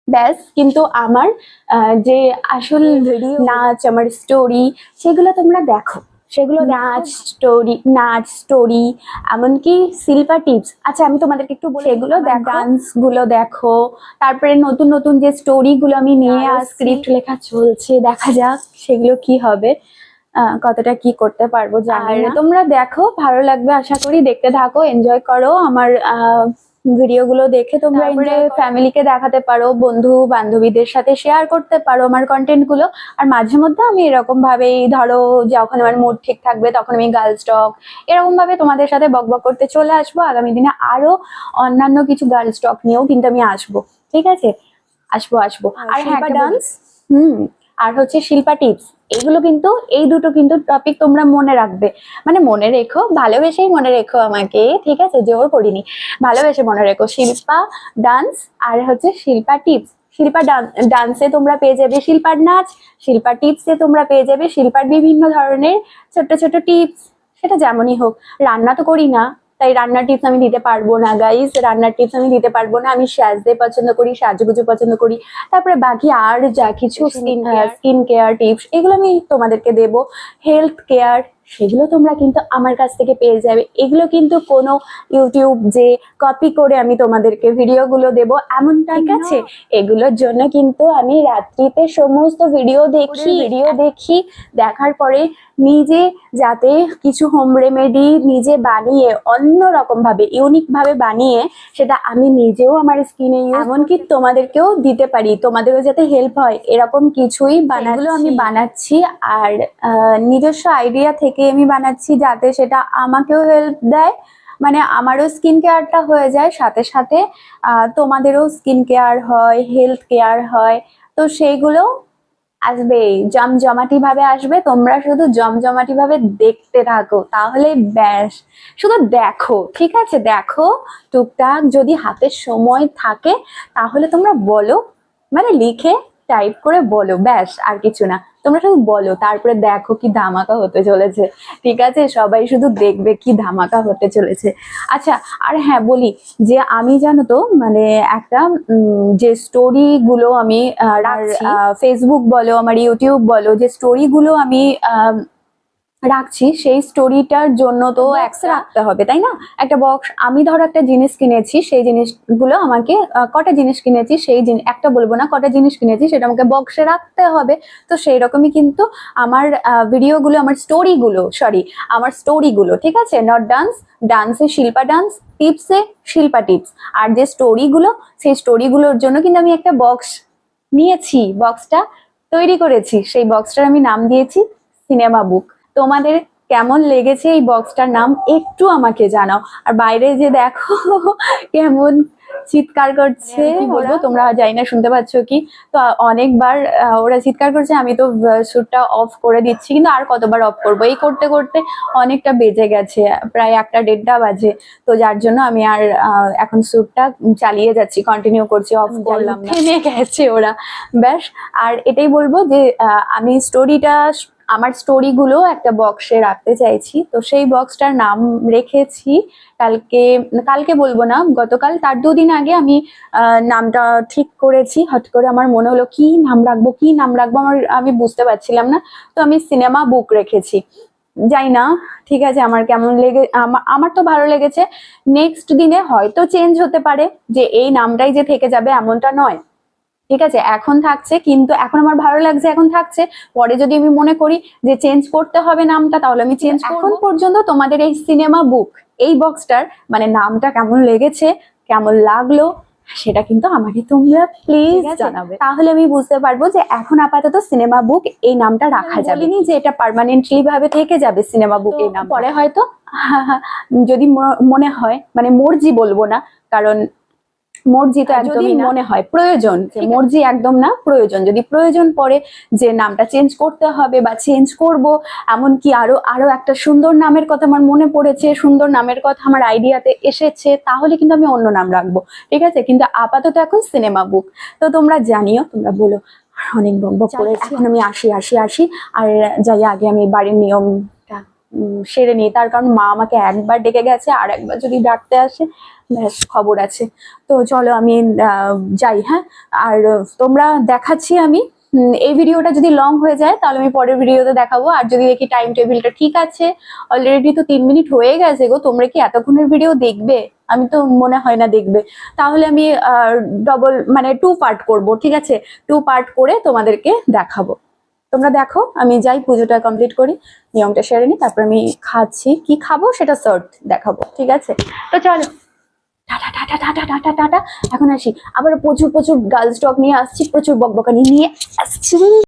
ব্যাস, কিন্তু আমার যে আসল ভিডিও, নাচ, আমার স্টোরি, সেগুলো তোমরা দেখো, সেগুলো নাচ স্টোরি, এমনকি শিল্পা টিপস। আচ্ছা আমি তোমাদেরকে একটু বলি, এগুলো ডান্স গুলো দেখো। তারপরে নতুন নতুন যে স্টোরি গুলো আমি নিয়ে স্ক্রিপ্ট লেখা চলছে, দেখা যাক সেগুলো কি হবে, কতটা কি করতে পারবো জানি না। তোমরা দেখো, ভালো লাগবে আশা করি, দেখতে থাকো, এনজয় করো আমার ভিডিওগুলো দেখে তোমরা ফ্যামিলিকে দেখাতে পারো, বন্ধু বান্ধবীদের সাথে শেয়ার করতে পারো আমার কন্টেন্ট গুলো। আর মাঝে মধ্যে আমি এরকম ভাবেই ধরো যখন আমার মুড ঠিক থাকবে তখন আমি গার্লস টক এরকম ভাবে তোমাদের সাথে বকবক করতে চলে আসবো। আগামী দিনে আরো অন্যান্য কিছু গার্লস টক নিয়েও কিন্তু আমি আসবো, ঠিক আছে? আসবো। আর শিল্পা ডান্স, আর হচ্ছে শিল্পা টিপস, এগুলো কিন্তু এই দুটো কিন্তু টপিক তোমরা মনে রাখবে, মানে মনে রেখো, ভালোবেসেই মনে রেখো আমাকে, ঠিক আছে? জোর করিনি, ভালোবেসে মনে রেখো। শিল্পা ডান্স আর হচ্ছে শিল্পা টিপস। শিল্পা ডান্সে তোমরা পেয়ে যাবে শিল্পার নাচ, শিল্পা টিপসে তোমরা পেয়ে যাবে শিল্পার বিভিন্ন ধরনের ছোট ছোট টিপস, সেটা যেমনই হোক। রান্না তো করি না, তাই রান্নার টিপস আমি দিতে পারবো না গাইস, রান্নার টিপস আমি দিতে পারবো না। আমি সাজতে পছন্দ করি, সাজুগুজু পছন্দ করি, তারপরে বাকি আর যা কিছু স্কিন কেয়ার টিপস এগুলো আমি তোমাদেরকে দেবো। হেলথ কেয়ার সেগুলো তোমরা কিন্তু আমার কাছ থেকে পেয়ে যাবে। এগুলো কিন্তু কোনো ইউটিউব যে কপি করে আমি তোমাদেরকে ভিডিওগুলো দেবো এমনটা, ঠিক আছে? এগুলোর জন্য কিন্তু আমি রাত্রিতে সমস্ত ভিডিও দেখি, দেখার পরে নিজে যাতে কিছু হোম রেমেডি নিজে বানিয়ে অন্য রকম ভাবে ইউনিক ভাবে বানিয়ে সেটা আমি নিজেও আমার স্কিনে এমনকি তোমাদেরকেও দিতে পারি, তোমাদেরও যাতে হেল্প হয় এরকম কিছুই আমি বানাচ্ছি। আর নিজস্ব আইডিয়া থেকে আমি বানাচ্ছি যাতে সেটা আমাকেও হেল্প দেয়, মানে আমারও স্কিন কেয়ারটা হয়ে যায়, সাথে সাথে তোমাদেরও স্কিন কেয়ার হয়, হেলথ কেয়ার হয়। তো সেইগুলো আসবে, জমজমাটি ভাবে আসবে। তোমরা শুধু জমজমাটি ভাবে দেখতে থাকো, তাহলে ব্যাস, শুধু দেখো, ঠিক আছে? দেখো, টুকটাক যদি হাতের সময় থাকে তাহলে তোমরা বলো, মানে লিখে টাইপ করে বলো, ব্যাস, আর কিছু না। তোমরা শুধু বলো, তারপরে দেখো কি ধামাকা হতে চলেছে, ঠিক আছে? সবাই শুধু দেখবে কি ধামাকা হতে চলেছে। আচ্ছা, আর হ্যাঁ বলি যে আমি জানো তো মানে একটা যে স্টোরি গুলো আমি ফেসবুক বলো আমার ইউটিউব বলো, যে স্টোরি গুলো আমি রাখছি, সেই স্টোরিটার জন্য তো একটা রাখতে হবে, তাই না? একটা বক্স, আমি ধরো একটা জিনিস কিনেছি, সেই জিনিসগুলো আমাকে কটা জিনিস কিনেছি সেই একটা বলবো না, কটা জিনিস কিনেছি সেটা আমাকে বক্সে রাখতে হবে। তো সেই রকমই কিন্তু আমার ভিডিওগুলো, আমার স্টোরিগুলো, ঠিক আছে? নট ডান্স, ডান্সে শিল্পা ডান্স, টিপসে শিল্পা টিপস। আর যে স্টোরিগুলো, সেই স্টোরিগুলোর জন্য কিন্তু আমি একটা বক্স নিয়েছি, বক্সটা তৈরি করেছি, সেই বক্সটার আমি নাম দিয়েছি সিনেমা বুক। তোমাদের কেমন লেগেছে এই বক্সটার নাম একটু আমাকে জানাও। আর বাইরে যে দেখো কেমন চিৎকার করছে, বলবো তোমরা জানি না শুনতে পাচ্ছ কি, তো অনেকবার ওরা চিৎকার করছে। আমি তো শ্যুটটা অফ করে দিচ্ছি, কিন্তু আর কতবার অফ করবো, এই করতে করতে অনেকটা বেজে গেছে, প্রায় 1-1:30 বাজে। তো যার জন্য আমি আর এখন শ্যুটটা চালিয়ে যাচ্ছি, কন্টিনিউ করছি, অফ করলাম না, থেমে গেছে ওরা, ব্যাস। আর এটাই বলবো যে আমি আমার স্টোরিগুলো একটা বক্সে রাখতে চাইছি। তো সেই বক্সটার নাম রেখেছি কালকে বলবো না, গতকাল, তার 2 দিন আগে আমি নামটা ঠিক করেছি। হঠাৎ করে আমার মনে হলো কি নাম রাখবো, আমি বুঝতে পারছিলাম না। তো আমি সিনেমা বুক রেখেছি, যাই না, ঠিক আছে? আমার কেমন আমার তো ভালো লেগেছে। নেক্সট দিনে হয়তো চেঞ্জ হতে পারে, যে এই নামটাই যে থেকে যাবে এমনটা নয়, ঠিক আছে? এখন থাকছে, কিন্তু এখন আমার ভালো লাগছে, এখন থাকছে। পরে যদি আমি মনে করি যে চেঞ্জ করতে হবে নামটা, তাহলে আমি চেঞ্জ করব। এখন পর্যন্ত তোমাদের এই সিনেমা বুক, এই বক্সটার মানে নামটা কেমন লেগেছে, কেমন লাগলো, সেটা কিন্তু আমাকে তোমরা প্লিজ জানাবে, তাহলে আমি বুঝতে পারবো যে এখন আপাতত সিনেমা বুক এই নামটা রাখা যাবে না, যে এটা পার্মানেন্টলি ভাবে থেকে যাবে সিনেমা বুক এই নাম। পরে হয়তো যদি মনে হয়, মানে মর্জি বলবো না, কারণ মর্জি তো একদমই মনে হয় প্রয়োজন, মর্জি একদম না, প্রয়োজন, যদি প্রয়োজন পড়ে যে নামটা চেঞ্জ করতে হবে বা চেঞ্জ করব, এমনকি আরো একটা সুন্দর নামের কথা আমার মনে পড়েছে, সুন্দর নামের কথা আমার আইডিয়াতে এসেছে, তাহলে কিন্তু আমি অন্য নাম রাখবো, ঠিক আছে? কিন্তু আপাতত এখন সিনেমা বুক। তো তোমরা জানিও, তোমরা বলো অনেক বকবক করেছি, এখন আমি আসি আর যাই, আগে আমি বাড়ির নিয়মটা সেরে নিই। তার কারণ মা আমাকে একবার ডেকে গেছে, আর একবার যদি ডাকতে আসে ব্যাস খবর আছে। তো চলো আমি যাই, হ্যাঁ? আর তোমরা দেখাচ্ছি আমি, এই ভিডিওটা যদি লং হয়ে যায় তাহলে আমি পরের ভিডিওতে দেখাবো। আর যদি দেখি টাইম টেবিলটা ঠিক আছে, অলরেডি তো 3 মিনিট হয়ে গেছে গো, তোমরা কি এতক্ষণের ভিডিও দেখবে? আমি তো মনে হয় না দেখবে। তাহলে আমি মানে 2 পার্ট করবো, ঠিক আছে? 2 পার্ট করে তোমাদেরকে দেখাবো। তোমরা দেখো, আমি যাই পুজোটা কমপ্লিট করি, নিয়মটা সেরে নি, তারপর আমি খাচ্ছি, কি খাবো সেটা শর্ট দেখাবো, ঠিক আছে? তো চলো, tata tata tata tata tata. এখন আসি, আবার প্রচুর প্রচুর গার্লস টক নিয়ে আসছি, প্রচুর বকবকানি নিয়ে আসছি।